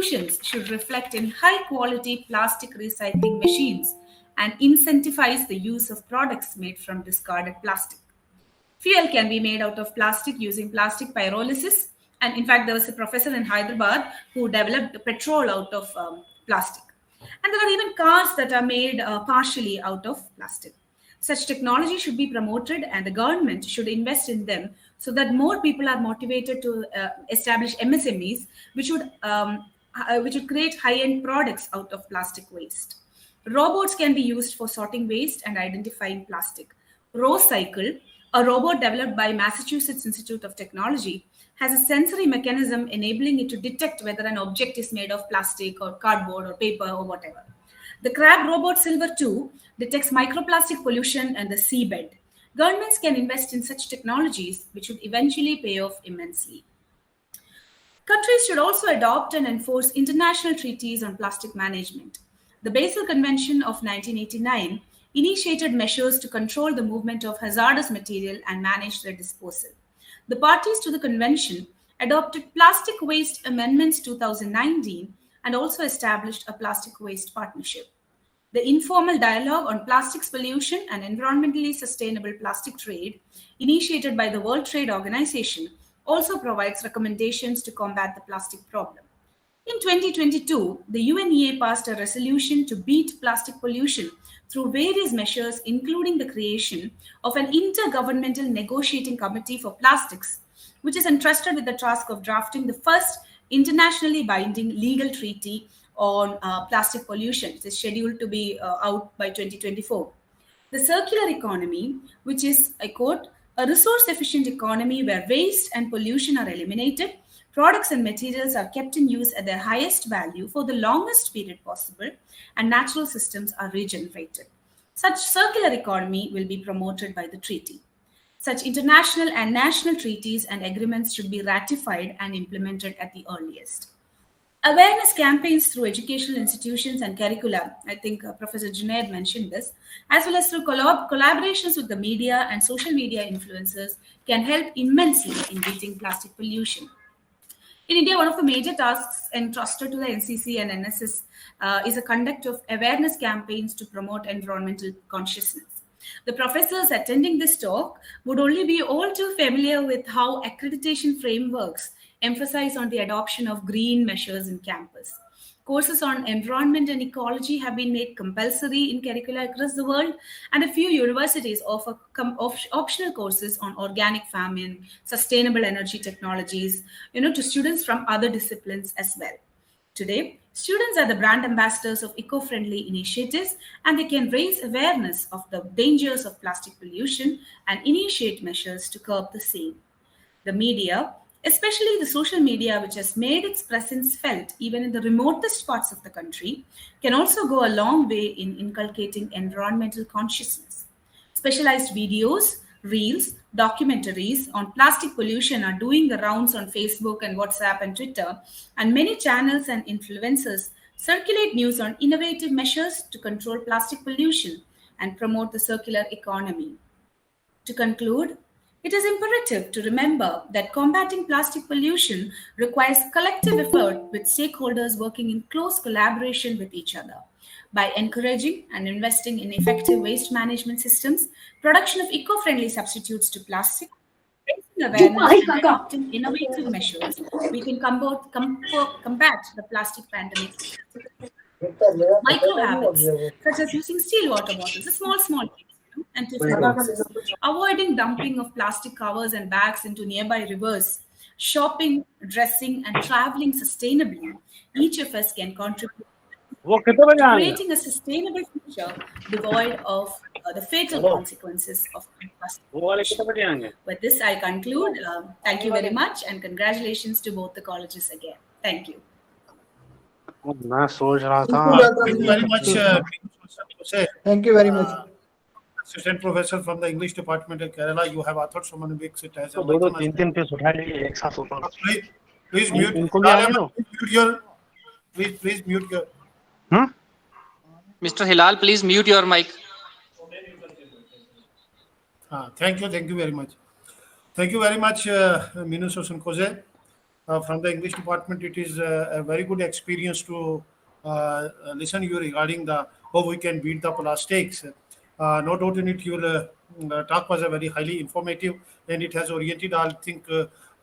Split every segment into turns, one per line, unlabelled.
solutions should reflect in high-quality plastic recycling machines and incentivize the use of products made from discarded plastic. Fuel can be made out of plastic using plastic pyrolysis. And in fact, there was a professor in Hyderabad who developed petrol out of plastic. And there are even cars that are made partially out of plastic. Such technology should be promoted, and the government should invest in them so that more people are motivated to establish MSMEs, which would create high-end products out of plastic waste. Robots can be used for sorting waste and identifying plastic. RoCycle, a robot developed by Massachusetts Institute of Technology, has a sensory mechanism enabling it to detect whether an object is made of plastic or cardboard or paper or whatever. The crab robot Silver 2 detects microplastic pollution in the seabed. Governments can invest in such technologies, which would eventually pay off immensely. Countries should also adopt and enforce international treaties on plastic management. The Basel Convention of 1989 initiated measures to control the movement of hazardous material and manage their disposal. The parties to the convention adopted Plastic Waste Amendments 2019 and also established a plastic waste partnership. The informal dialogue on plastics pollution and environmentally sustainable plastic trade, initiated by the World Trade Organization, also provides recommendations to combat the plastic problem. In 2022, the UNEA passed a resolution to beat plastic pollution through various measures, including the creation of an intergovernmental negotiating committee for plastics, which is entrusted with the task of drafting the first internationally binding legal treaty on plastic pollution. It is scheduled to be out by 2024. The circular economy, which is, I quote, a resource-efficient economy where waste and pollution are eliminated, products and materials are kept in use at their highest value for the longest period possible, and natural systems are regenerated. Such circular economy will be promoted by the treaty. Such international and national treaties and agreements should be ratified and implemented at the earliest. Awareness campaigns through educational institutions and curricula, I think Professor Junaid mentioned this, as well as through collaborations with the media and social media influencers can help immensely in beating plastic pollution. In India, one of the major tasks entrusted to the NCC and NSS is a conduct of awareness campaigns to promote environmental consciousness. The professors attending this talk would only be all too familiar with how accreditation frameworks emphasize on the adoption of green measures in campus. Courses on environment and ecology have been made compulsory in curricula across the world, and a few universities offer optional courses on organic farming, sustainable energy technologies, to students from other disciplines as well. Today, students are the brand ambassadors of eco-friendly initiatives, and they can raise awareness of the dangers of plastic pollution and initiate measures to curb the same. The media, especially the social media, which has made its presence felt even in the remotest parts of the country, can also go a long way in inculcating environmental consciousness. Specialized videos, reels, documentaries on plastic pollution are doing the rounds on Facebook and WhatsApp and Twitter, and many channels and influencers circulate news on innovative measures to control plastic pollution and promote the circular economy. To conclude, it is imperative to remember that combating plastic pollution requires collective effort with stakeholders working in close collaboration with each other. By encouraging and investing in effective waste management systems, production of eco-friendly substitutes to plastic, raising awareness and adopting innovative measures, we can combat the plastic pandemic. Micro habits, such as using steel water bottles, the small things, and tiffin boxes, avoiding dumping of plastic covers and bags into nearby rivers, shopping, dressing, and traveling sustainably, each of us can contribute to creating a sustainable future devoid of the fatal consequences of plastic pollution. With this, I conclude. Thank you very much, and congratulations to both the colleges again. Thank you.
Thank you very much.
Thank you very much.
Assistant Professor from the English Department in Kerala, you have authored so many books. It has please mute your. Please mute your.
Mr. Hilal, please mute your mic.
Thank you very much. Thank you very much, Minu Sosan Koze. from the English department, it is a very good experience to listen you regarding the how we can beat the plastics. No doubt in it, your talk was a very highly informative, and it has oriented, I think,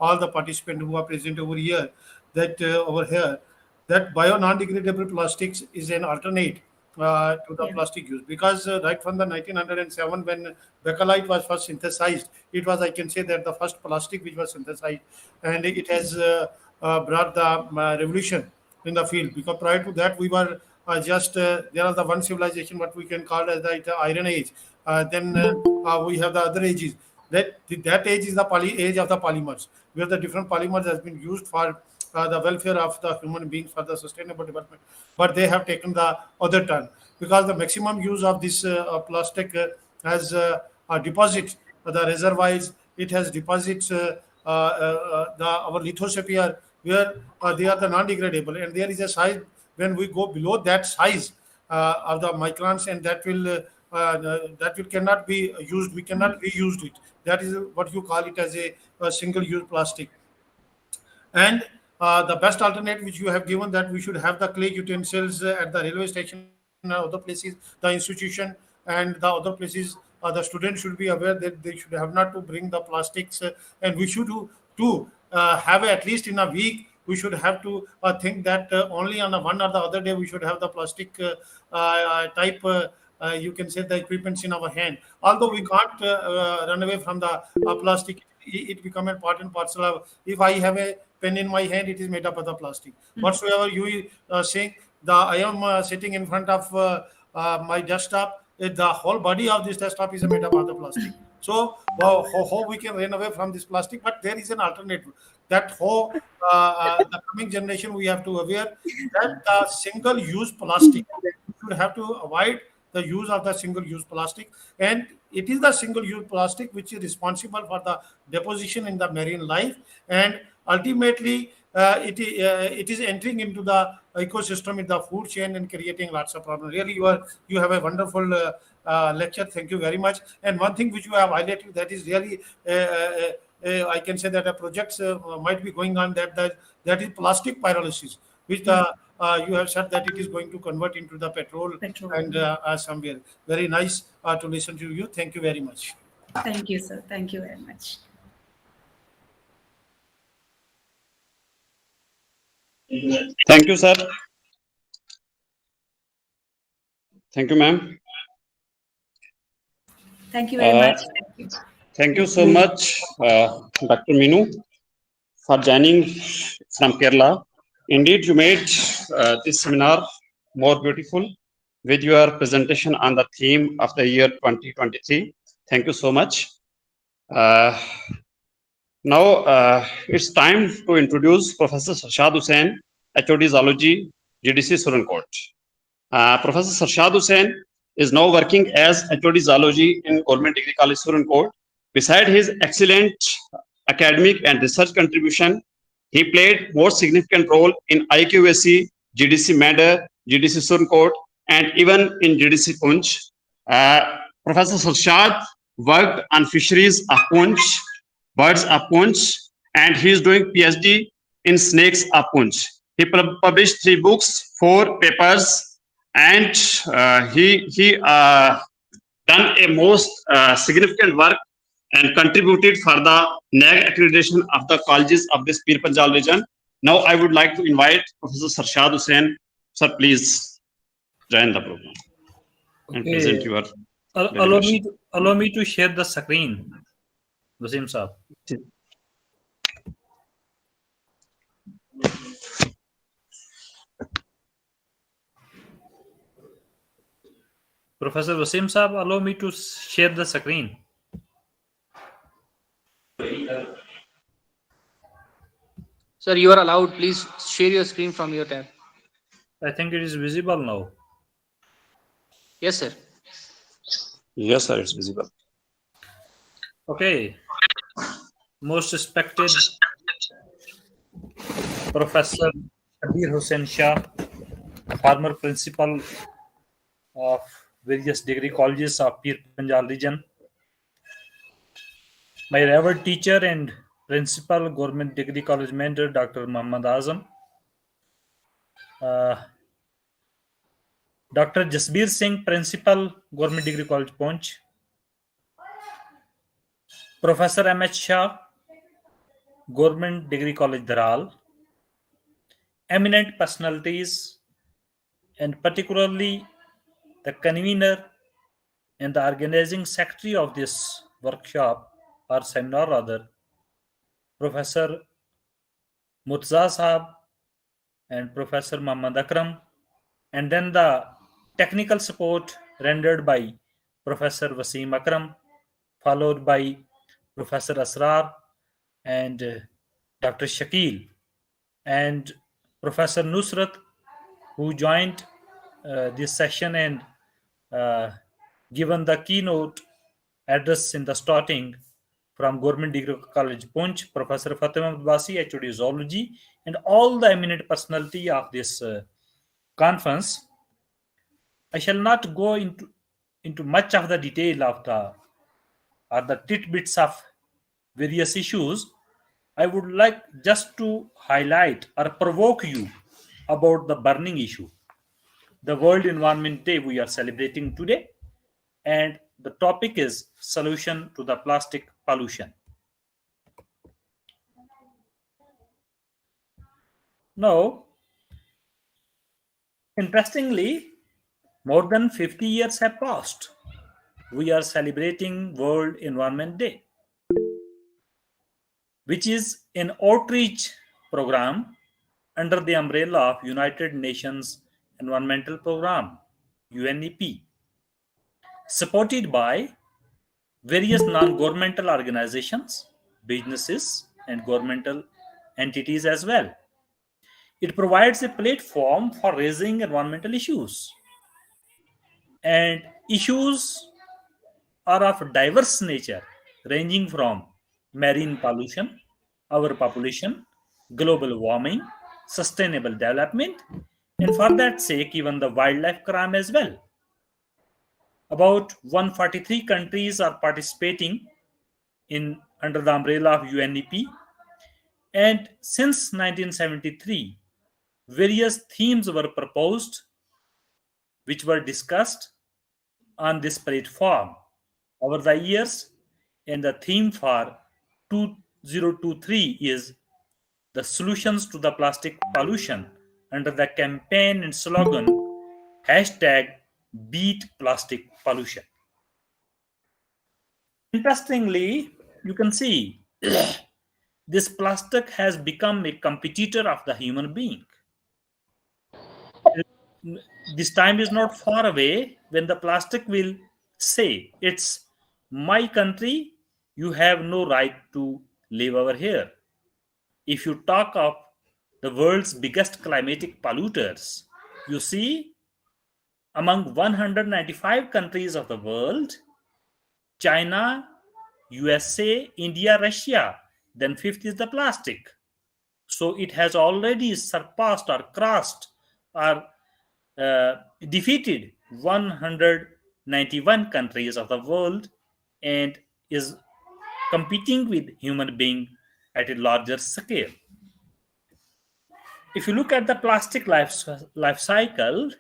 all the participants who are present over here, that bio non-degradable plastics is an alternate to the plastic use, because right from the 1907, when bakelite was first synthesized, it was, I can say, that the first plastic which was synthesized, and it has brought the revolution in the field, because prior to that we were there was the one civilization what we can call as the Iron Age. Then we have the other ages. That age is the age of the polymers, where the different polymers has been used for the welfare of the human beings, for the sustainable development. But they have taken the other turn, because the maximum use of this plastic has deposits the reservoirs. It has deposits our lithosphere, where they are the non-degradable, and there is a size when we go below that size of the microns, and that will cannot be used. We cannot reuse it. That is what you call it as a single-use plastic. And the best alternative which you have given, that we should have the clay utensils at the railway station and other places, the institution and the other places. The students should be aware that they should have not to bring the plastics, and we should have at least in a week. We should have to think that only on one or the other day we should have the plastic type. You can say the equipments in our hand. Although we can't run away from the plastic, it become a part and parcel of. If I have a pen in my hand, it is made up of the plastic. Whatsoever you saying, I am sitting in front of my desktop. The whole body of this desktop is made up of the plastic. So how we can run away from this plastic? But there is an alternative. That how the coming generation we have to aware that the single-use plastic, should have to avoid the use of the single-use plastic, and it is the single-use plastic which is responsible for the deposition in the marine life, and ultimately it is entering into the ecosystem in the food chain and creating lots of problems. Really, you have a wonderful lecture. Thank you very much. And one thing which you have highlighted, that is really I can say that a project might be going on, that is plastic pyrolysis, which you have said that it is going to convert into the petrol. And somewhere. Very nice to listen to you. Thank you very much.
Thank you, sir. Thank you very much.
Thank you, sir. Thank you, ma'am.
Thank you very much.
Thank you so much, Dr. Minu, for joining from Kerala. Indeed, you made this seminar more beautiful with your presentation on the theme of the year 2023. Thank you so much. Now it's time to introduce Professor Sarshad Hussain, HOD Zoology, GDC Surancoat. Professor Sarshad Hussain is now working as HOD Zoology in Government Degree College Surancoat. Beside his excellent academic and research contribution, he played more significant role in IQAC, GDC Madar, GDC Surancoat, and even in GDC Poonch. Professor Sarshad worked on fisheries of Poonch, birds of Poonch, and he is doing PhD in snakes of Poonch. He published 3 books, 4 papers, and he done a most significant work and contributed for the NAG accreditation of the colleges of this Pir Panjal region. Now I would like to invite Professor Sarshad Hussain. Sir, please join the program and present your.
Allow me to share the screen. Wasim sir. Professor Wasim sir, allow me to share the screen.
Sir, you are allowed. Please share your screen from your tab.
I think it is visible now.
Yes, sir.
Yes, sir, it's visible.
Okay. Most respected Professor Kabir Hussain Shah, former principal of various degree colleges of Pir Panjal region. My revered teacher and Principal, Government Degree College Mentor, Dr. Muhammad Azam. Dr. Jasbir Singh, Principal, Government Degree College, Poonch. Professor M.H. Shah, Government Degree College, Dharal. Eminent personalities, and particularly the convener and the organizing secretary of this workshop or seminar rather, Professor Murtaza Saab and Professor Muhammad Akram, and then the technical support rendered by Professor Wasim Akram, followed by Professor Asrar and Dr. Shakil and Professor Nusrat, who joined this session and given the keynote address in the starting from Government Degree College, Poonch, Professor Fatima Abbasi, HOD Zoology, and all the eminent personality of this conference. I shall not go into much of the detail of the tidbits of various issues. I would like just to highlight or provoke you about the burning issue. The World Environment Day we are celebrating today, and the topic is solution to the plastic pollution. Now, interestingly, more than 50 years have passed. We are celebrating World Environment Day, which is an outreach program under the umbrella of United Nations Environmental Program, UNEP, supported by various non-governmental organizations, businesses, and governmental entities as well. It provides a platform for raising environmental issues. And issues are of diverse nature, ranging from marine pollution, overpopulation, global warming, sustainable development, and for that sake, even the wildlife crime as well. About 143 countries are participating under the umbrella of UNEP, and since 1973, various themes were proposed which were discussed on this platform over the years, and the theme for 2023 is the solutions to the plastic pollution under the campaign and slogan #Beat Plastic Pollution. Interestingly, you can see this plastic has become a competitor of the human being. This time is not far away when the plastic will say, it's my country, you have no right to live over here. If you talk of the world's biggest climatic polluters, you see among 195 countries of the world, China, USA, India, Russia, then fifth is the plastic. So it has already surpassed or crossed or defeated 191 countries of the world and is competing with human being at a larger scale. If you look at the plastic life cycle,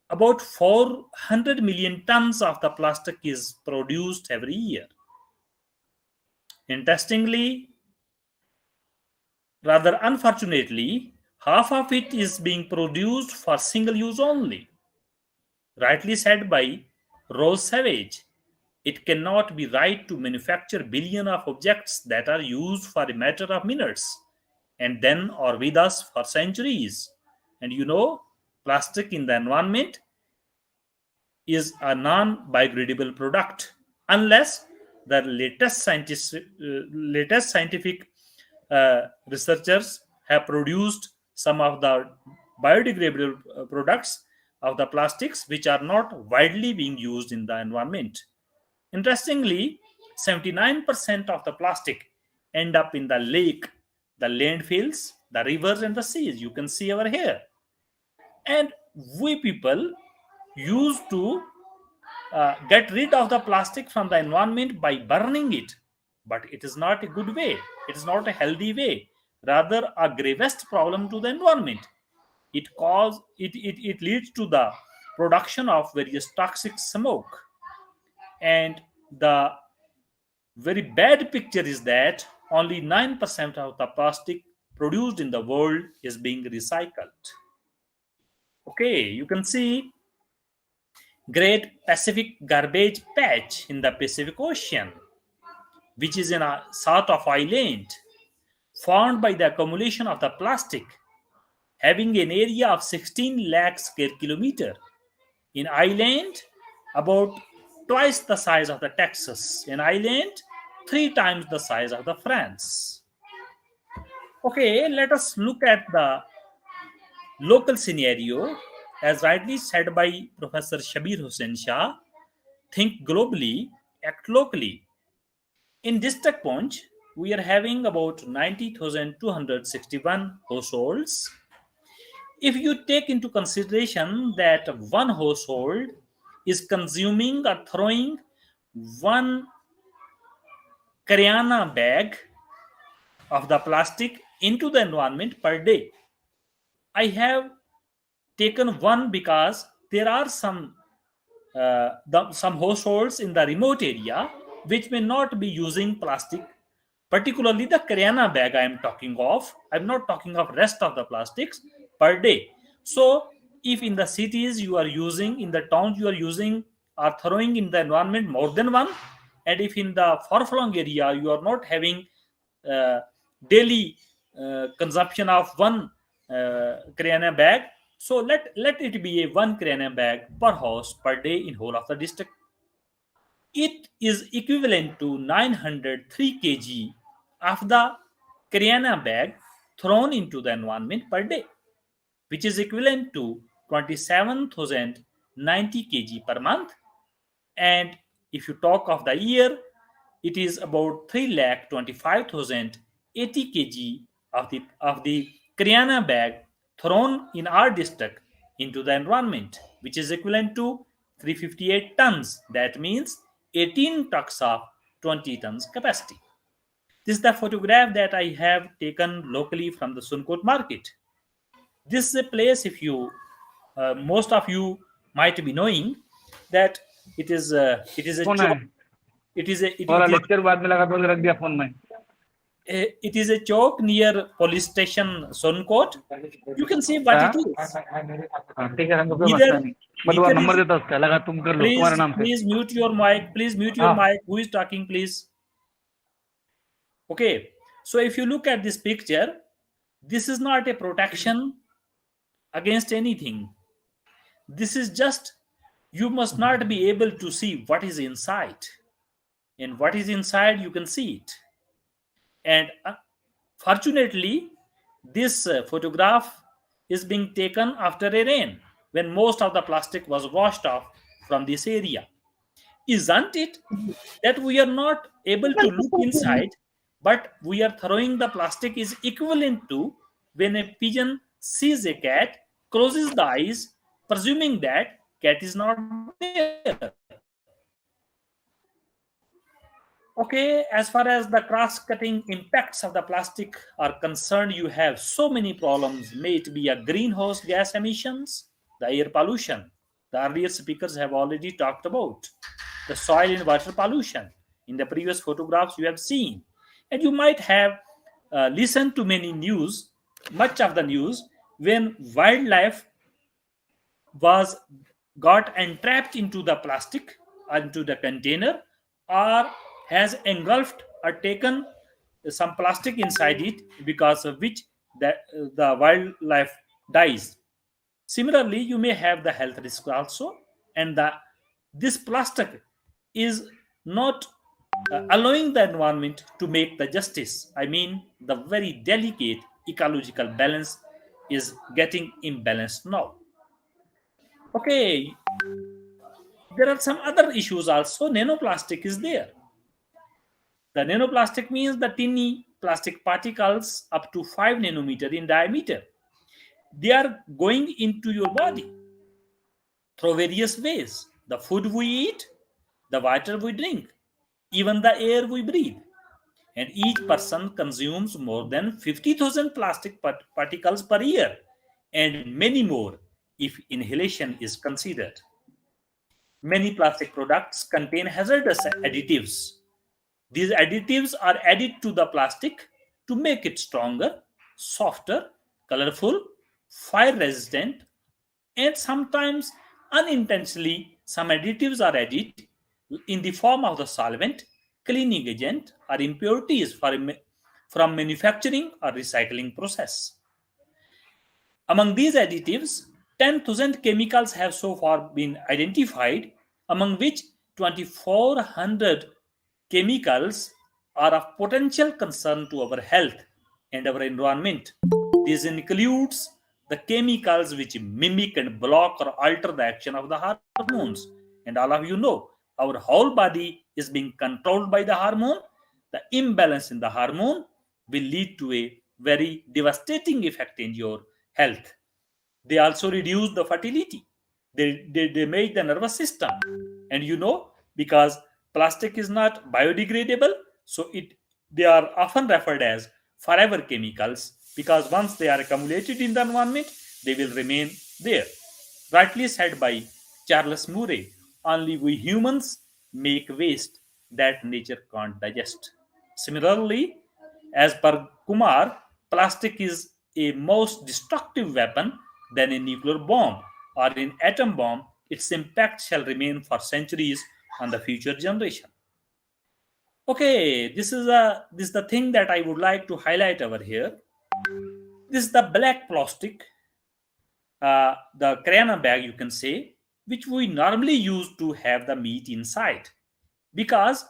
about 400 million tons of the plastic is produced every year. Interestingly, rather unfortunately, half of it is being produced for single use only. Rightly said by Rose Savage, it cannot be right to manufacture billions of objects that are used for a matter of minutes and then are with us for centuries. And you know, plastic in the environment is a non-biodegradable product unless the latest scientific researchers have produced some of the biodegradable products of the plastics which are not widely being used in the environment. Interestingly, 79% of the plastic end up in the lake, the landfills, the rivers, and the seas. You can see over here. And we people used to get rid of the plastic from the environment by burning it. but it is not a good way. It is not a healthy way. Rather, a gravest problem to the environment. It leads to the production of various toxic smoke. And the very bad picture is that only 9% of the plastic produced in the world is being recycled. Okay, you can see Great Pacific Garbage Patch in the Pacific Ocean, which is in a sort of island formed by the accumulation of the plastic, having an area of 16 lakh square kilometer. In island, about twice the size of the Texas. In island, 3 times the size of the France. Okay, let us look at the local scenario. As rightly said by Professor Shabir Hussain Shah, think globally, act locally. In District Punch, we are having about 90,261 households. If you take into consideration that one household is consuming or throwing one Karyana bag of the plastic into the environment per day, I have taken one because there are some households in the remote area which may not be using plastic, particularly the Karyana bag I am talking of. I'm not talking of rest of the plastics per day. So if in the cities you are using, in the towns you are using or throwing in the environment more than one, and if in the far-flung area you are not having daily consumption of one Karyana bag, so let it be a one Karyana bag per house per day in whole of the district. It is equivalent to 903 kg of the Karyana bag thrown into the environment per day, which is equivalent to 27,090 kg per month. And if you talk of the year, it is about 3,25,080 kg of the Karyana bag thrown in our district into the environment, which is equivalent to 358 tons. That means 18 trucks of 20 tons capacity. This is the photograph that I have taken locally from the Sunkot market. This is a place, if you, most of you might be knowing that it is a it is a chowk near police station Sunkot. You can see what it is. Please mute your mic. Please mute your mic. Who is talking, please? Okay. So if you look at this picture, this is not a protection against anything. This is just, you must not be able to see what is inside. And what is inside, you can see it. And fortunately, this photograph is being taken after a rain, when most of the plastic was washed off from this area. Isn't it that we are not able to look inside, but we are throwing the plastic is equivalent to when a pigeon sees a cat, closes the eyes, presuming that cat is not there. Okay, as far as the cross-cutting impacts of the plastic are concerned, you have so many problems. May it be a greenhouse gas emissions, the air pollution. The earlier speakers have already talked about the soil and water pollution. In the previous photographs you have seen. And you might have listened to much of the news, when wildlife got entrapped into the plastic, into the container, or has engulfed or taken some plastic inside it, because of which the wildlife dies. Similarly, you may have the health risk also, and this plastic is not allowing the environment to make the justice. I mean, the very delicate ecological balance is getting imbalanced now. Okay, there are some other issues also. Nanoplastic is there. The nanoplastic means the tiny plastic particles up to 5 nanometer in diameter. They are going into your body through various ways. The food we eat, the water we drink, even the air we breathe. and each person consumes more than 50,000 plastic particles per year, and many more if inhalation is considered. Many plastic products contain hazardous additives. These additives are added to the plastic to make it stronger, softer, colorful, fire resistant, and sometimes unintentionally some additives are added in the form of the solvent, cleaning agent, or impurities from manufacturing or recycling process. Among these additives, 10,000 chemicals have so far been identified, among which 2,400 chemicals are of potential concern to our health and our environment. This includes the chemicals which mimic and block or alter the action of the hormones. And all of you know, our whole body is being controlled by the hormone. The imbalance in the hormone will lead to a very devastating effect in your health. They also reduce the fertility. They make the nervous system. And you know, because plastic is not biodegradable, so they are often referred as forever chemicals, because once they are accumulated in the environment, they will remain there. Rightly said by Charles Murray, only we humans make waste that nature can't digest. Similarly, as per Kumar, plastic is a most destructive weapon than a nuclear bomb or an atom bomb. Its impact shall remain for centuries on the future generation. Okay, this is the thing that I would like to highlight over here. This is the black plastic, the kirana bag, you can say, which we normally use to have the meat inside, because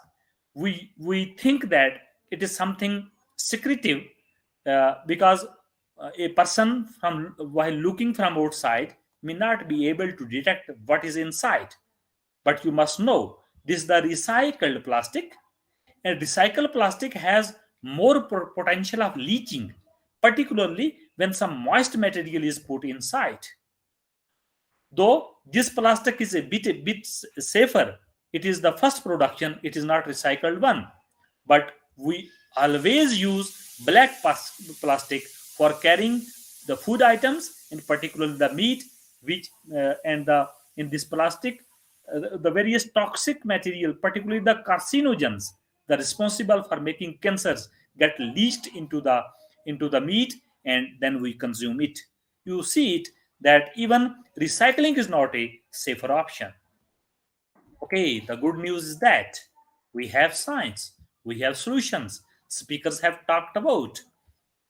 we think that it is something secretive, because a person while looking from outside may not be able to detect what is inside. But you must know, this is the recycled plastic, and recycled plastic has more potential of leaching, particularly when some moist material is put inside. Though this plastic is a bit safer, it is the first production, it is not recycled one. But we always use black plastic for carrying the food items, in particular the meat, which in this plastic, the various toxic material, particularly the carcinogens, the responsible for making cancers, get leached into the meat, and then we consume it. You see it that even recycling is not a safer option. Okay, the good news is that we have science, we have solutions, speakers have talked about,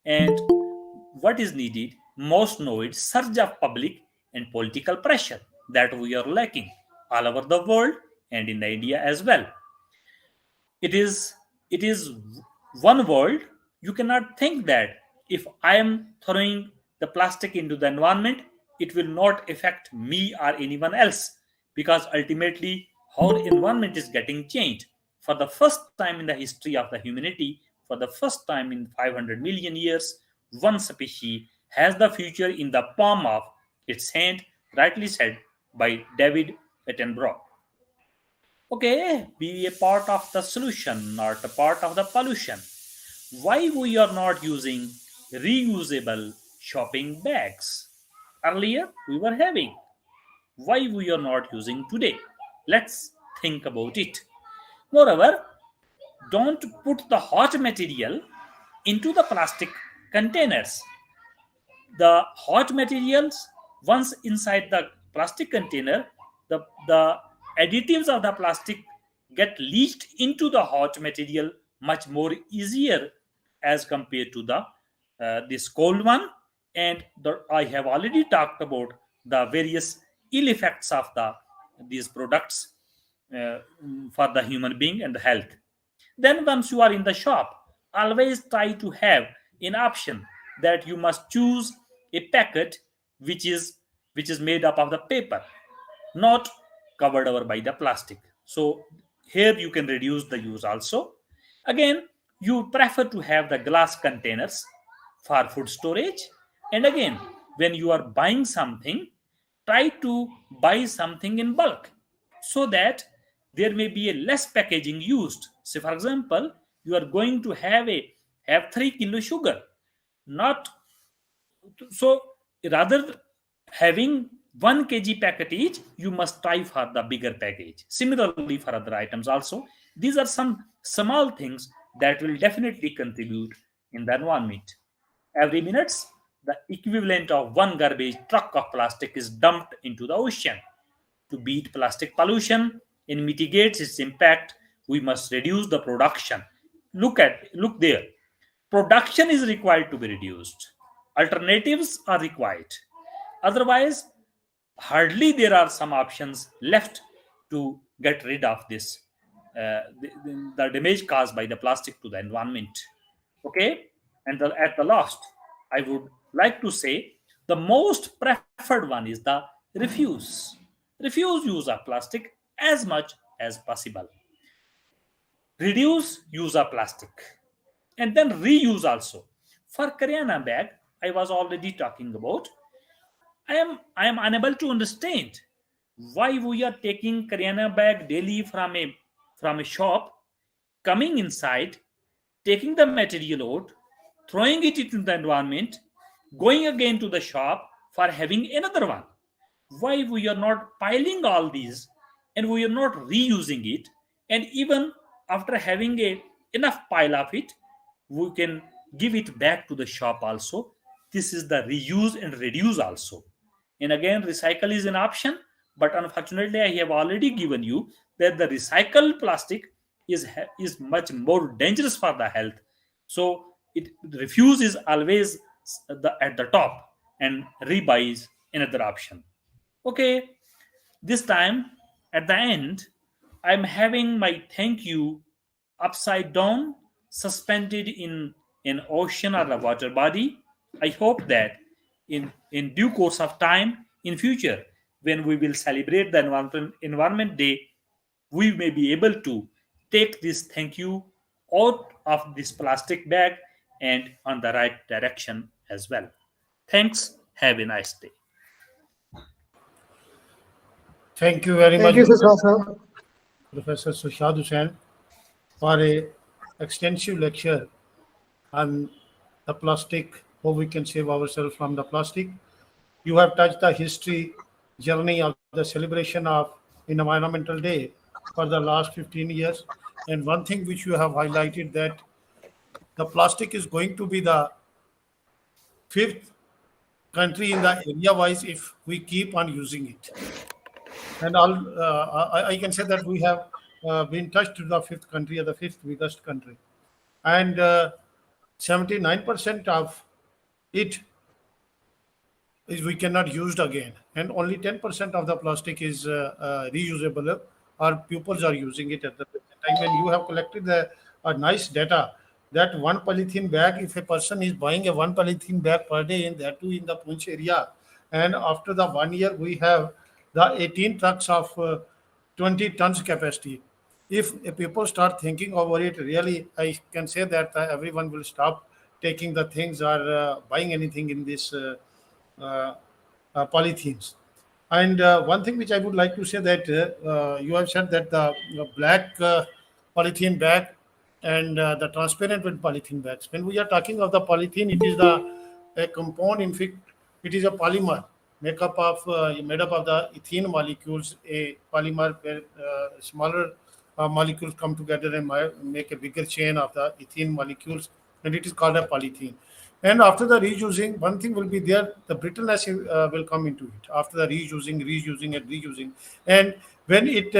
and what is needed most know it surge of public and political pressure that we are lacking all over the world and in India as well. It is one world. You cannot think that if I am throwing the plastic into the environment, it will not affect me or anyone else, because ultimately whole environment is getting changed. For the first time in the history of the humanity, for the first time in 500 million years, one species has the future in the palm of its hand, rightly said by David Attenborough. Okay, be a part of the solution, not a part of the pollution. Why we are not using reusable shopping bags? Earlier we were having. Why we are not using today? Let's think about it. Moreover, don't put the hot material into the plastic containers. The hot materials, once inside the plastic container, the additives of the plastic get leached into the hot material much more easier as compared to this cold one. And I have already talked about the various ill effects of these products for the human being and the health. Then once you are in the shop, always try to have an option that you must choose a packet which is made up of the paper, not covered over by the plastic. So here you can reduce the use also. Again, you prefer to have the glass containers for food storage. And again, when you are buying something, try to buy something in bulk so that there may be a less packaging used. Say, for example, you are going to have 3 kilo sugar. Not so, rather having 1 kg packet each, you must try for the bigger package. Similarly, for other items also, these are some small things that will definitely contribute in the environment. Every minute, the equivalent of 1 garbage truck of plastic is dumped into the ocean. To beat plastic pollution and mitigate its impact, we must reduce the production. Look there. Production is required to be reduced. Alternatives are required. Otherwise, hardly there are some options left to get rid of this the damage caused by the plastic to the environment. Okay, and at the last, I would like to say the most preferred one is the refuse use of plastic as much as possible. Reduce use of plastic, and then reuse also. For Karyana bag, I was already talking about. I am unable to understand why we are taking Karyana bag daily from a shop, coming inside, taking the material out, throwing it into the environment, going again to the shop for having another one. Why we are not piling all these and we are not reusing it, and even after having enough pile of it, we can give it back to the shop also. This is the reuse and reduce also. And again, recycle is an option, but unfortunately I have already given you that the recycled plastic is much more dangerous for the health. So refuse is always at the top, and rebuy is another option. Okay, this time at the end, I'm having my thank you upside down, suspended in an ocean or a water body. I hope that in due course of time in future, when we will celebrate the environment day, we may be able to take this thank you out of this plastic bag and on the right direction as well. Thanks. Have a nice day.
Thank you very
Thank
much,
you, Sir.
Professor Sarshad Hussain, for a extensive lecture on the plastic, how we can save ourselves from the plastic. You have touched the history journey of the celebration of Environmental Day for the last 15 years. And one thing which you have highlighted, that the plastic is going to be the 5th country in the area wise if we keep on using it. And I can say that we have been touched to the 5th country, or the 5th biggest country. And 79% of it is we cannot use it again. And only 10% of the plastic is reusable. Our pupils are using it at the present time. And you have collected a nice data that 1 polythene bag, if a person is buying a 1 polythene bag per day, and that too in the Poonch area, and after the 1 year, we have the 18 trucks of 20 tons capacity. If people start thinking over it, really, I can say that everyone will stop taking the things or buying anything in this polythenes. And one thing which I would like to say, that you have said that the black polythene bag and the transparent polythene bags. When we are talking of the polythene, it is a compound. In fact, it is a polymer made up of the ethene molecules. A polymer where smaller molecules come together and make a bigger chain of the ethene molecules, and it is called a polythene. And after the reusing, one thing will be there, the brittleness will come into it after the reusing. And when it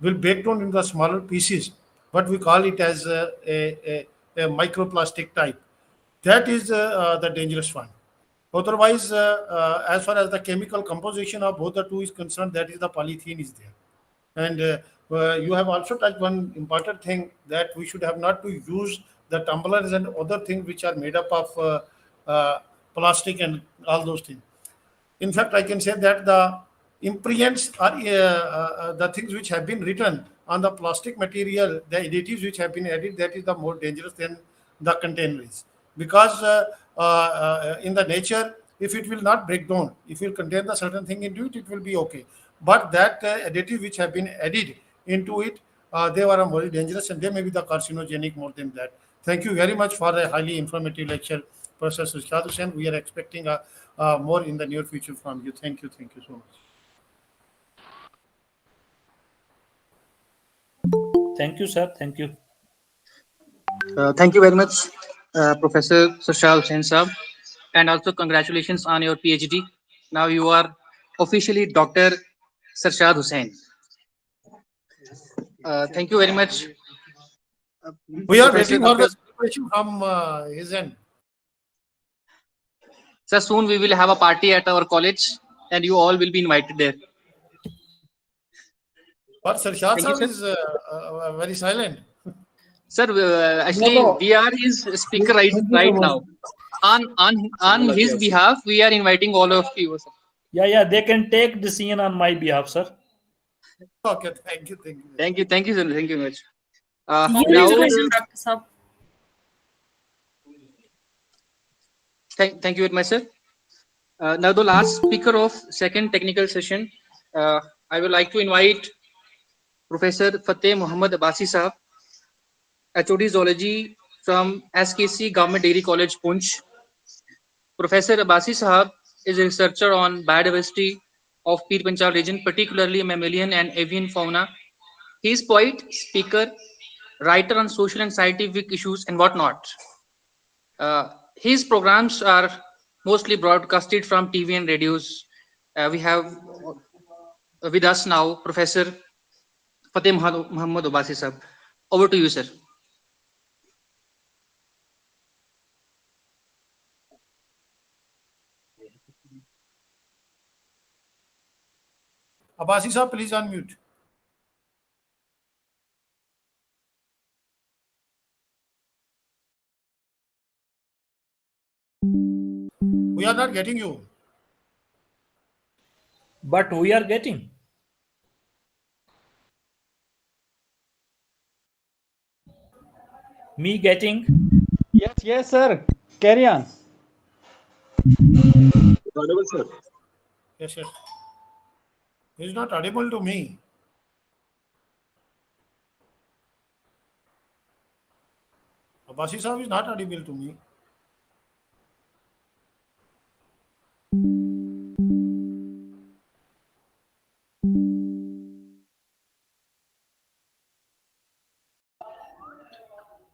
will break down in the smaller pieces, what we call it as a microplastic type, that is the dangerous one. Otherwise, as far as the chemical composition of both the two is concerned, that is the polythene is there. And you have also touched one important thing, that we should have not to use the tumblers and other things which are made up of plastic and all those things. In fact, I can say that the imprints are the things which have been written on the plastic material, the additives which have been added, that is the more dangerous than the containers. Because in the nature, if it will not break down, if it will contain the certain thing into it, it will be okay. But that additive which have been added into it, they were very dangerous and they may be the carcinogenic more than that. Thank you very much for a highly informative lecture, Professor Shad Hussain. We are expecting more in the near future from you. Thank you so much.
Thank you, sir. Thank you.
Thank you very much, Professor Sarshad Hussain Saab, and also congratulations on your PhD. Now you are officially Dr. Sarshad Hussain. Thank you very much.
We are
Professor-
waiting for the celebration from his end.
Sir, soon we will have a party at our college and you all will be invited there.
But Sarshad
Thank you,
Saab is very silent.
Sir, actually,
No.
we are his speaker right
Thank you so
now. On his behalf, we are inviting all of you. Sir.
Yeah, they can take decision on my behalf, sir.
Okay, thank you.
Thank you, sir. Thank you very much.
You
Now,
next question, Dr. Saab.
thank you very much, sir. Now, the last speaker of second technical session, I would like to invite Professor Fateh Muhammad Abbasi Sahab, HOD Zoology from SKC Government Degree College, Punch. Professor Abbasi Sahab is a researcher on biodiversity of Pir Panjal region, particularly mammalian and avian fauna. He is poet, speaker, writer on social and scientific issues and whatnot. His programs are mostly broadcasted from TV and radios. We have with us now Professor Fateh Muhammad Abbasi Sahab. Over to you, sir.
Abbasi Saab, please unmute. We are not getting you.
But we are getting. Me getting.
Yes, sir. Carry on.
Yes. He is not audible to me. Abbasi Saab is not audible to me.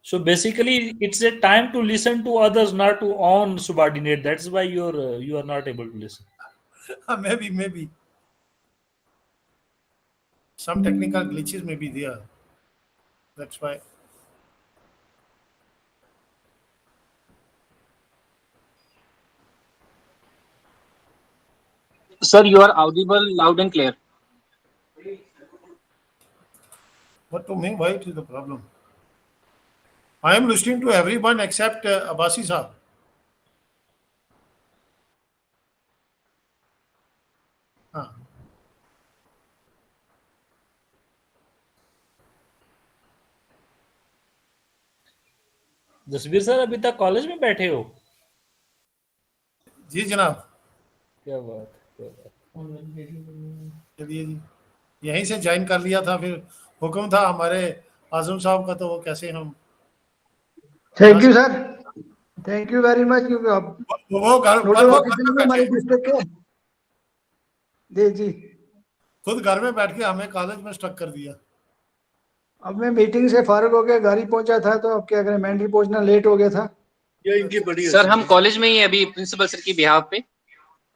So basically, it's a time to listen to others, not to own subordinate. That's why you are not able to listen.
Maybe. Some technical glitches may be there. That's why.
Sir, you are audible loud and clear.
But to me, why it is the problem? I am listening to everyone except Abbasi Saab.
Jasvir sir अभी तक college में बैठे हो?
जी जनाब।
क्या बात।
चलिए जी, यहीं से ज्वाइन कर लिया था, फिर हुक्म था हमारे आजम साहब का, तो वो कैसे हम।
Thank you sir, thank you very much. क्योंकि अब
वो घर में
हमारे डिस्ट्रिक्ट के जी
खुद घर में बैठ के हमें कॉलेज में स्टक कर दिया।
अब मैं मीटिंग से फारिग हो गया, घर ही पहुंचा था, तो अब क्या करें, मैंडरी पहुंचना लेट हो गया था।
ये इनकी बड़ी
सर हम कॉलेज में ही है अभी प्रिंसिपल सर की बिहाफ पे।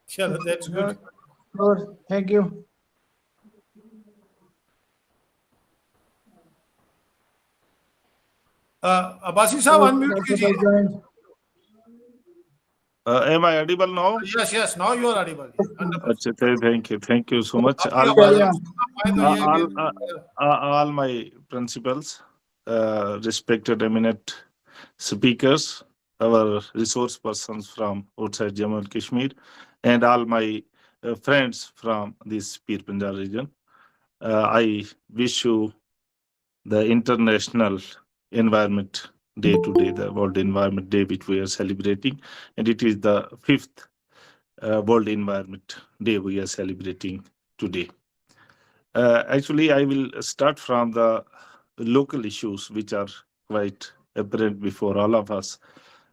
चलो दैट्स गुड
और थैंक यू।
अब्बासी साहब अनम्यूट कीजिए।
Am I audible now?
Yes, now you are audible.
Thank you so much. All my principals, respected eminent speakers, our resource persons from outside Jammu and Kashmir, and all my friends from this Pir Panjal region. I wish you the International Environment Day today, the World Environment Day, which we are celebrating, and it is the 5th World Environment Day we are celebrating today. Actually, I will start from the local issues which are quite apparent before all of us,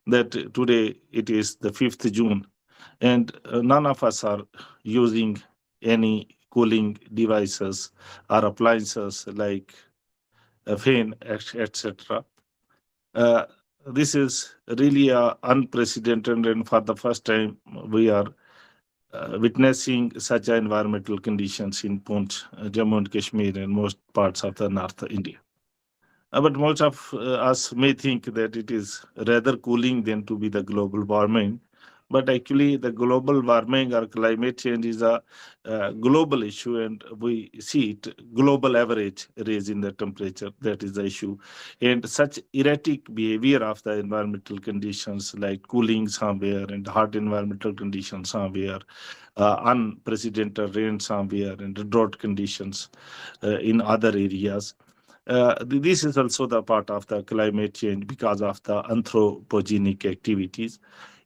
that today it is the 5th June and none of us are using any cooling devices or appliances like a fan, etc. This is really unprecedented, and for the first time we are witnessing such environmental conditions in Poonch, Jammu and Kashmir, and most parts of the North India. But most of us may think that it is rather cooling than to be the global warming. But actually, the global warming or climate change is a global issue, and we see it global average rise in the temperature. That is the issue. And such erratic behavior of the environmental conditions like cooling somewhere and hot environmental conditions somewhere, unprecedented rain somewhere, and drought conditions in other areas. This is also the part of the climate change because of the anthropogenic activities.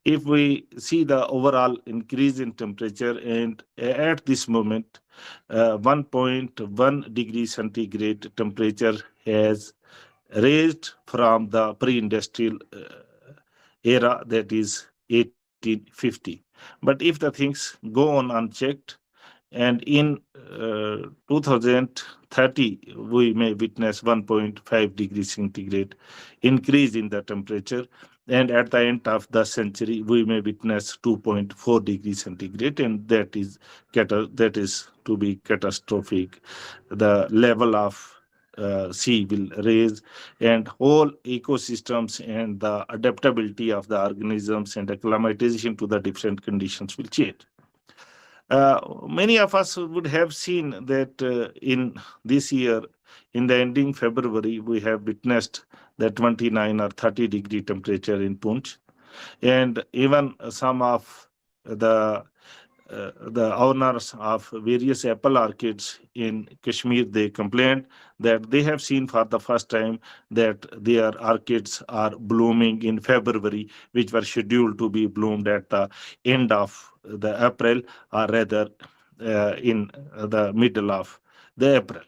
If we see the overall increase in temperature, and at this moment, 1.1 degree centigrade temperature has raised from the pre-industrial era, that is 1850. But if the things go on unchecked, and in 2030, we may witness 1.5 degrees centigrade increase in the temperature. And at the end of the century, we may witness 2.4 degrees centigrade, and that is to be catastrophic. The level of sea will raise, and whole ecosystems and the adaptability of the organisms and acclimatization to the different conditions will change. Many of us would have seen that in this year, in the ending February, we have witnessed the 29 or 30 degree temperature in Poonch, and even some of the owners of various apple orchids in Kashmir, they complained that they have seen for the first time that their orchids are blooming in February, which were scheduled to be bloomed at the end of the April, or rather in the middle of the April.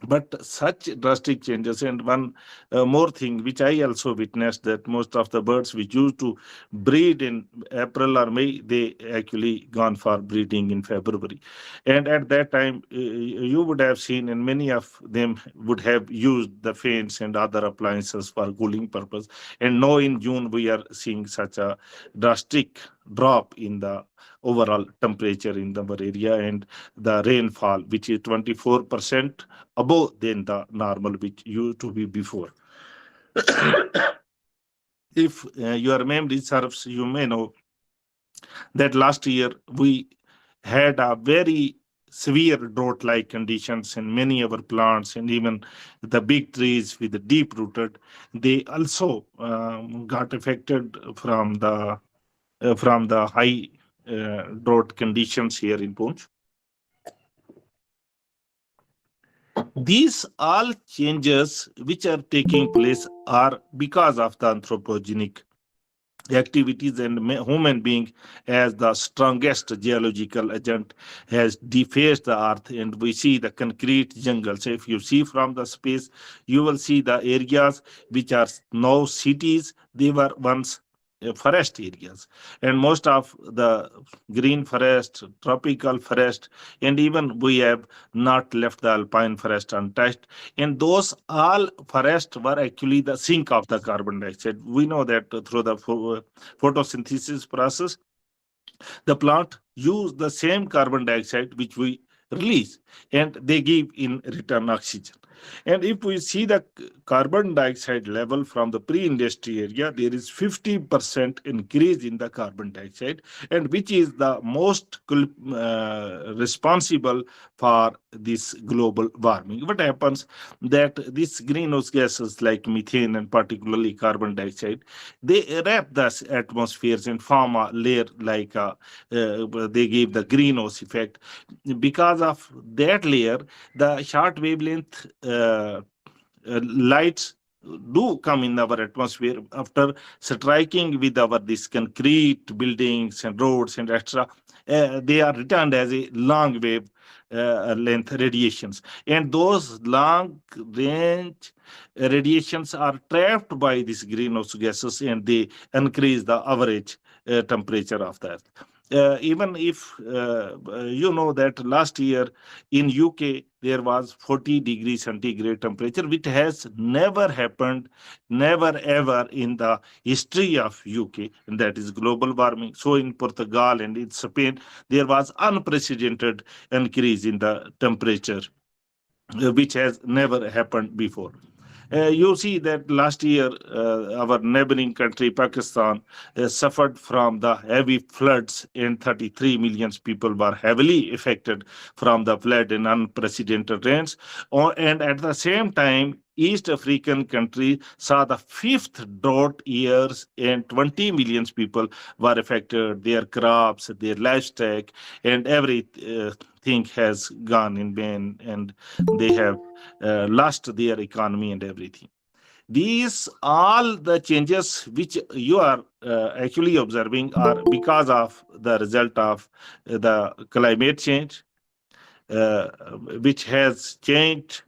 But such drastic changes, and one more thing which I also witnessed, that most of the birds which used to breed in April or May, they actually gone for breeding in February. And at that time, you would have seen, and many of them would have used the fans and other appliances for cooling purpose. And now in June, we are seeing such a drastic drop in the overall temperature in our area, and the rainfall, which is 24% above than the normal which used to be before. If your memory serves, you may know that last year we had a very severe drought-like conditions, and many of our plants and even the big trees with the deep rooted, they also got affected from the high drought conditions here in Poonch. These all changes which are taking place are because of the anthropogenic activities, and human being as the strongest geological agent has defaced the earth, and we see the concrete jungles. If you see from the space, you will see the areas which are now cities, they were once forest areas, and most of the green forest, tropical forest, and even we have not left the alpine forest untouched, and those all forests were actually the sink of the carbon dioxide. We know that through the photosynthesis process, the plant use the same carbon dioxide which we release, and they give in return oxygen. And if we see the carbon dioxide level from the pre-industry area, there is 50% increase in the carbon dioxide, and which is the most responsible for this global warming. What happens that these greenhouse gases like methane and particularly carbon dioxide, they wrap the atmospheres and form a layer like they give the greenhouse effect. Because of that layer, the short wavelength lights do come in our atmosphere after striking with our this concrete buildings and roads and etc. They are returned as a long wave length radiations, and those long range radiations are trapped by these greenhouse gases, and they increase the average temperature of the earth. Even if you know that last year in UK there was 40 degrees centigrade temperature, which has never happened, never ever in the history of UK, and that is global warming. So in Portugal and in Spain, there was unprecedented increase in the temperature, which has never happened before. You see that last year, our neighboring country, Pakistan, suffered from the heavy floods, and 33 million people were heavily affected from the flood and unprecedented rains. And at the same time, East African country saw the fifth drought years, and 20 million people were affected. Their crops, their livestock, and everything has gone in vain, and they have lost their economy and everything. These all the changes which you are actually observing are because of the result of the climate change, which has changed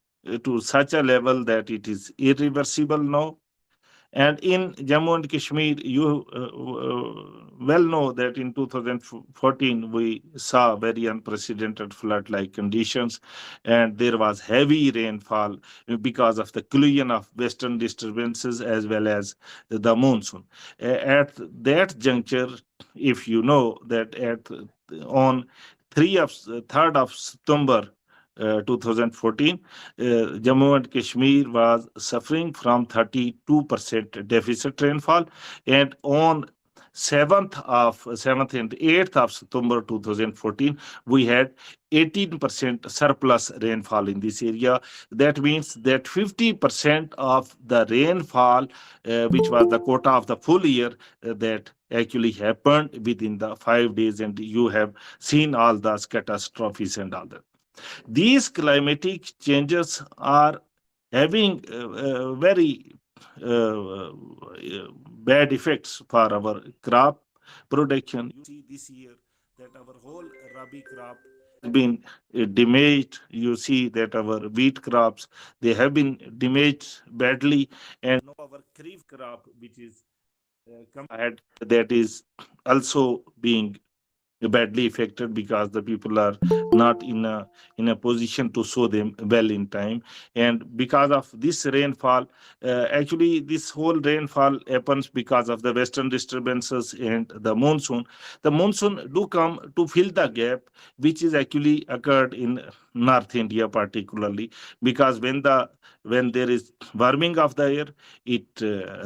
to such a level that it is irreversible now. And in Jammu and Kashmir, you well know that in 2014 we saw very unprecedented flood-like conditions, and there was heavy rainfall because of the collision of western disturbances as well as the monsoon. At that juncture, if you know that on 3rd of September 2014, Jammu and Kashmir was suffering from 32% deficit rainfall, and on 7th and 8th of September 2014, we had 18% surplus rainfall in this area. That means that 50% of the rainfall, which was the quota of the full year, that actually happened within the 5 days, and you have seen all those catastrophes and all that. These climatic changes are having very bad effects for our crop production. You see this year that our whole Rabi crop has been damaged. You see that our wheat crops, they have been damaged badly, and our kharif crop, which is come ahead, that is also being badly affected because the people are not in a position to sow them well in time. And because of this rainfall, actually this whole rainfall happens because of the western disturbances and the monsoon do come to fill the gap which is actually occurred in North India particularly, because when there is warming of the air, it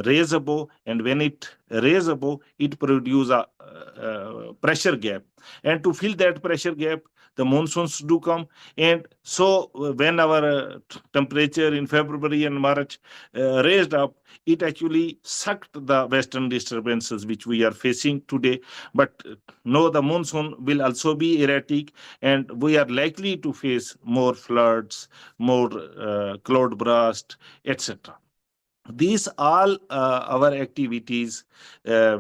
raise above, and when it raise above, it produce a pressure gap, and to fill that pressure gap, the monsoons do come. And so when our temperature in February and March raised up, it actually sucked the western disturbances which we are facing today. But no, the monsoon will also be erratic, and we are likely to face more floods, more cloud burst, etc. These all our activities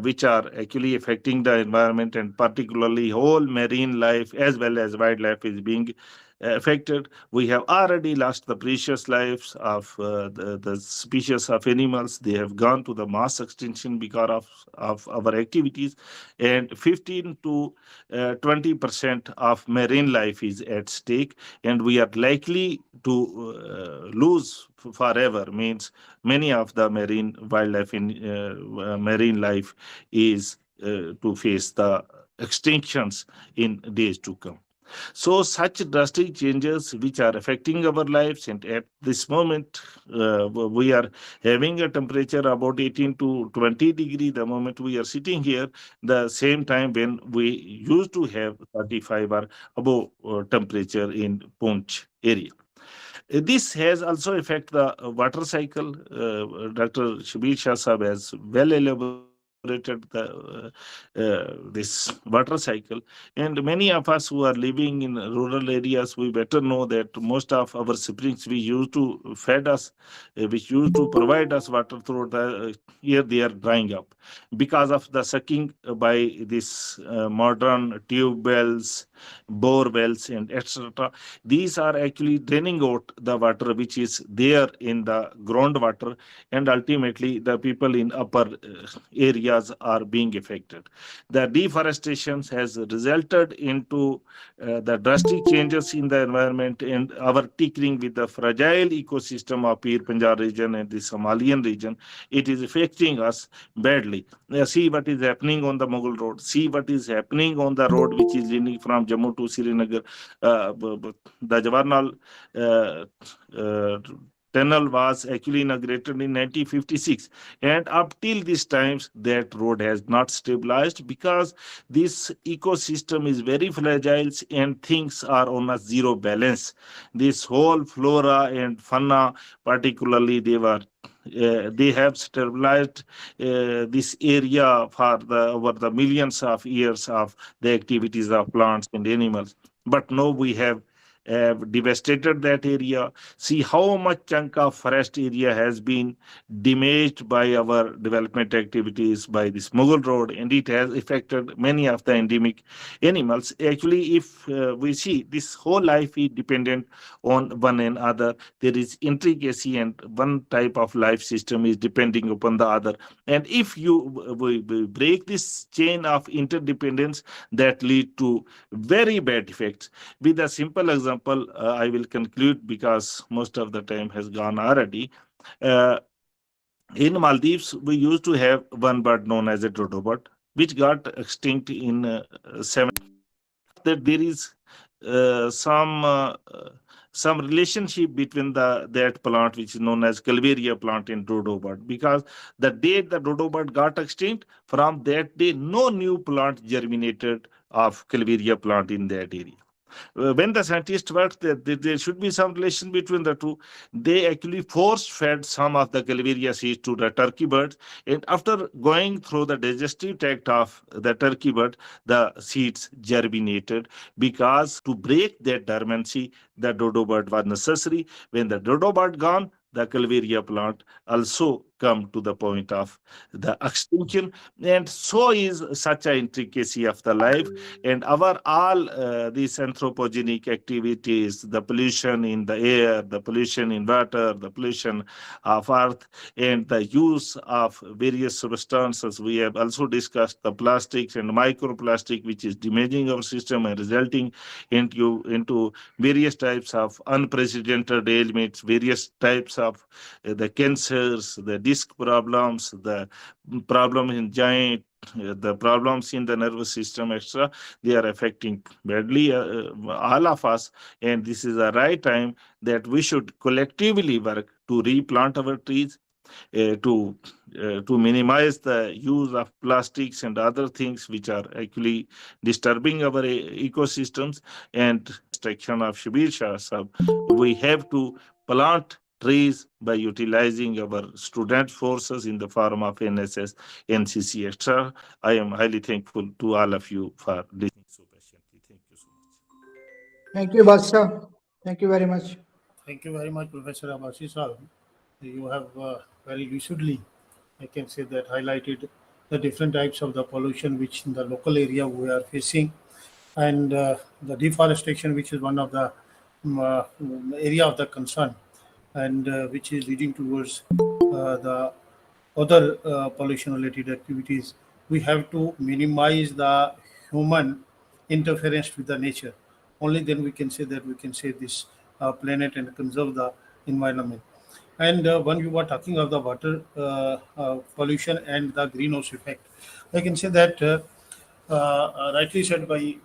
which are actually affecting the environment, and particularly whole marine life as well as wildlife is being affected. We have already lost the precious lives of the species of animals. They have gone to the mass extinction because of our activities, and 15 to 20% of marine life is at stake, and we are likely to lose forever. Means many of the marine wildlife in marine life is to face the extinctions in days to come. So such drastic changes which are affecting our lives, and at this moment we are having a temperature about 18 to 20 degree the moment we are sitting here, the same time when we used to have 35 or above temperature in Poonch area. This has also affected the water cycle. Dr. Shabir Shah Sahab has well elaborated this water cycle. And many of us who are living in rural areas, we better know that most of our springs we used to fed us, which used to provide us water through the year, they are drying up because of the sucking by this modern tube wells, bore wells, and etc. These are actually draining out the water which is there in the groundwater, and ultimately the people in upper areas are being affected. The deforestation has resulted into the drastic changes in the environment and our tinkering with the fragile ecosystem of Pir Panjal region and the Somalian region. It is affecting us badly. See what is happening on the Mughal Road. See what is happening on the road which is leading from Jammu to Srinagar. The Jawaharlal tunnel was actually inaugurated in 1956, and up till these times that road has not stabilized because this ecosystem is very fragile and things are on a zero balance. This whole flora and fauna, particularly, they have stabilized this area for over the millions of years of the activities of plants and animals. But now we have devastated that area. See how much chunk of forest area has been damaged by our development activities, by this Mughal Road, and it has affected many of the endemic animals. Actually, if we see this whole life is dependent on one another, there is intricacy, and one type of life system is depending upon the other. And if we break this chain of interdependence, that lead to very bad effects. With a simple example, I will conclude because most of the time has gone already. In Maldives, we used to have one bird known as a dodo bird, which got extinct in 70s. That there is some relationship between that plant which is known as Calvaria plant and dodo bird, because the day the dodo bird got extinct, from that day no new plant germinated of Calvaria plant in that area. When the scientists worked that there should be some relation between the two, they actually force-fed some of the Calvaria seeds to the turkey birds, and after going through the digestive tract of the turkey bird, the seeds germinated, because to break that dormancy, the dodo bird was necessary. When the dodo bird gone, the Calvaria plant also come to the point of the extinction. And so is such an intricacy of the life, and our all these anthropogenic activities, the pollution in the air, the pollution in water, the pollution of earth, and the use of various substances. We have also discussed the plastics and microplastic, which is damaging our system and resulting into various types of unprecedented ailments, various types of the cancers, the disc problems, the problem in joint, the problems in the nervous system, etc. They are affecting badly all of us, and this is the right time that we should collectively work to replant our trees, to minimize the use of plastics and other things which are actually disturbing our ecosystems. And section of Shabir Shah Sahab, we have to plant trees by utilizing our student forces in the form of NSS, NCC, etc. I am highly thankful to all of you for listening so patiently. Thank you so much.
Thank you, Badsha. Thank you very much.
Thank you very much, Professor Abbasi Sahab. You have very lucidly, I can say that, highlighted the different types of the pollution which in the local area we are facing, and the deforestation, which is one of the area of the concern, and which is leading towards the other pollution-related activities. We have to minimize the human interference with the nature. Only then we can say that we can save this planet and conserve the environment. And when you were talking of the water pollution and the greenhouse effect, I can say that rightly said by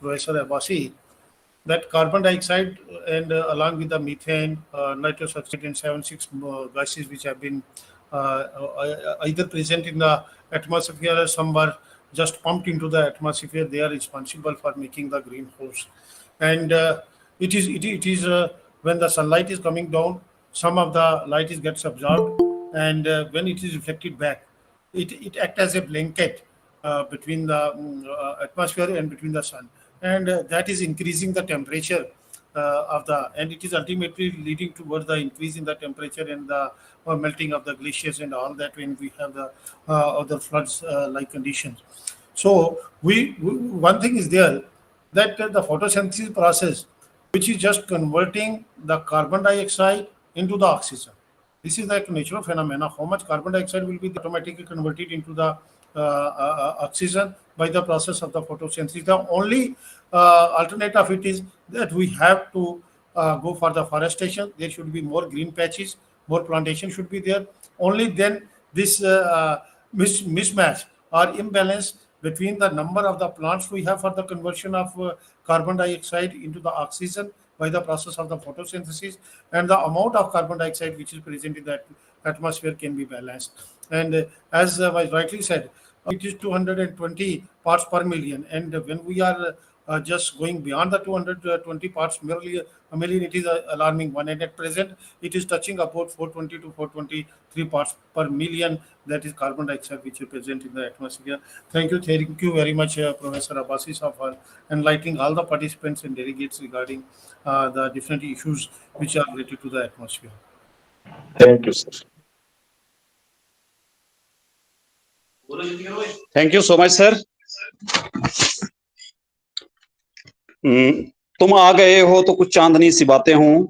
Professor Abbasi, that carbon dioxide and along with the methane, nitrous oxide, and 7-6 gases which have been either present in the atmosphere or some were just pumped into the atmosphere, they are responsible for making the greenhouse. And it is when the sunlight is coming down, some of the light gets absorbed, and when it is reflected back, it acts as a blanket between the atmosphere and between the sun, and that is increasing the temperature and it is ultimately leading towards the increase in the temperature and the melting of the glaciers and all that when we have the other floods like conditions. So one thing is there, that the photosynthesis process, which is just converting the carbon dioxide into the oxygen. This is like natural phenomena. How much carbon dioxide will be automatically converted into the oxygen by the process of the photosynthesis. The only alternate of it is that we have to go for the forestation. There should be more green patches, more plantation should be there. Only then this mismatch or imbalance between the number of the plants we have for the conversion of carbon dioxide into the oxygen by the process of the photosynthesis and the amount of carbon dioxide which is present in the atmosphere can be balanced. And as was rightly said, it is 220 parts per million. And when we are just going beyond the 220 parts merely a million, it is alarming one. And at present, it is touching about 420 to 423 parts per million. That is carbon dioxide which is present in the atmosphere. Thank you very much, Professor Abbasi, for enlightening all the participants and delegates regarding the different issues which are related to the atmosphere.
Thank you, sir.
Thank you so much, sir. तुम आ गए हो तो कुछ चांदनी सी बातें हों,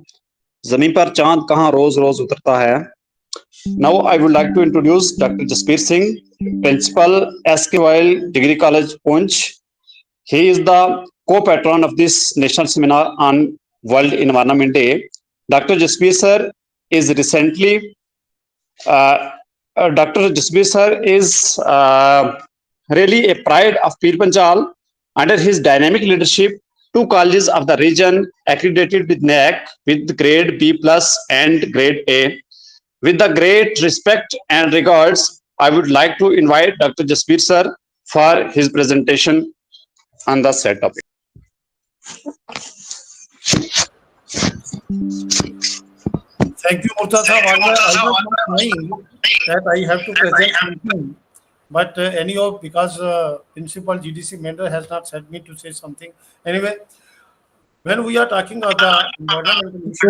जमीन पर चांद कहाँ रोज रोज उतरता है. Now I would like to introduce Dr. Jasbir Singh, Principal SK Oil Degree College, Poonch. He is the co-patron of this national seminar on World Environment Day. Dr. Jasbir sir is recently Dr. Jasbir sir is really a pride of Pir Panjal. Under his dynamic leadership, 2 colleges of the region accredited with NAAC with grade B+ and grade A. With the great respect and regards, I would like to invite Dr. Jasbir sir for his presentation on the said topic.
Thank you, Murtaza. I was not knowing that I have to present something, but anyhow, because Principal GDC member has not said me to say something. Anyway, when we are talking about the environmental issue,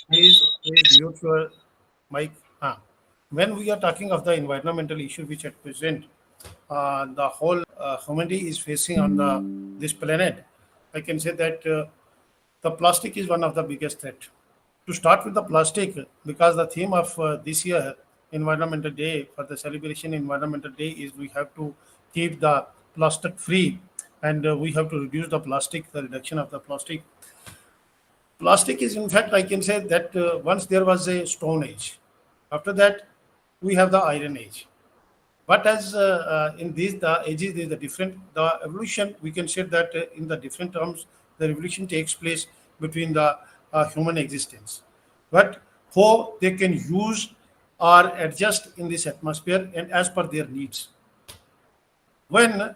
please mute your mic. When we are talking of the environmental issue which at present the whole humanity is facing on this planet, I can say that the plastic is one of the biggest threat. To start with the plastic, because the theme of this year Environmental Day, for the celebration Environmental Day, is we have to keep the plastic free and we have to reduce the plastic, the reduction of the plastic. Plastic is, in fact, I can say that once there was a Stone Age. After that, we have the Iron Age. But as in these the ages, there is a different the evolution. We can say that in the different terms, the evolution takes place between the human existence. But how they can use or adjust in this atmosphere and as per their needs. When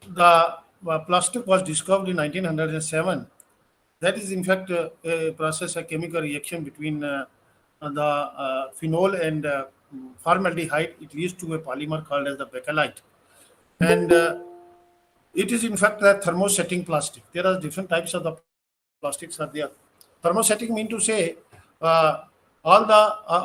the plastic was discovered in 1907, that is in fact a process, a chemical reaction between the phenol and formaldehyde. It leads to a polymer called as the bakelite, and it is in fact a thermosetting plastic. There are different types of the plastics are there. Thermosetting mean to say all the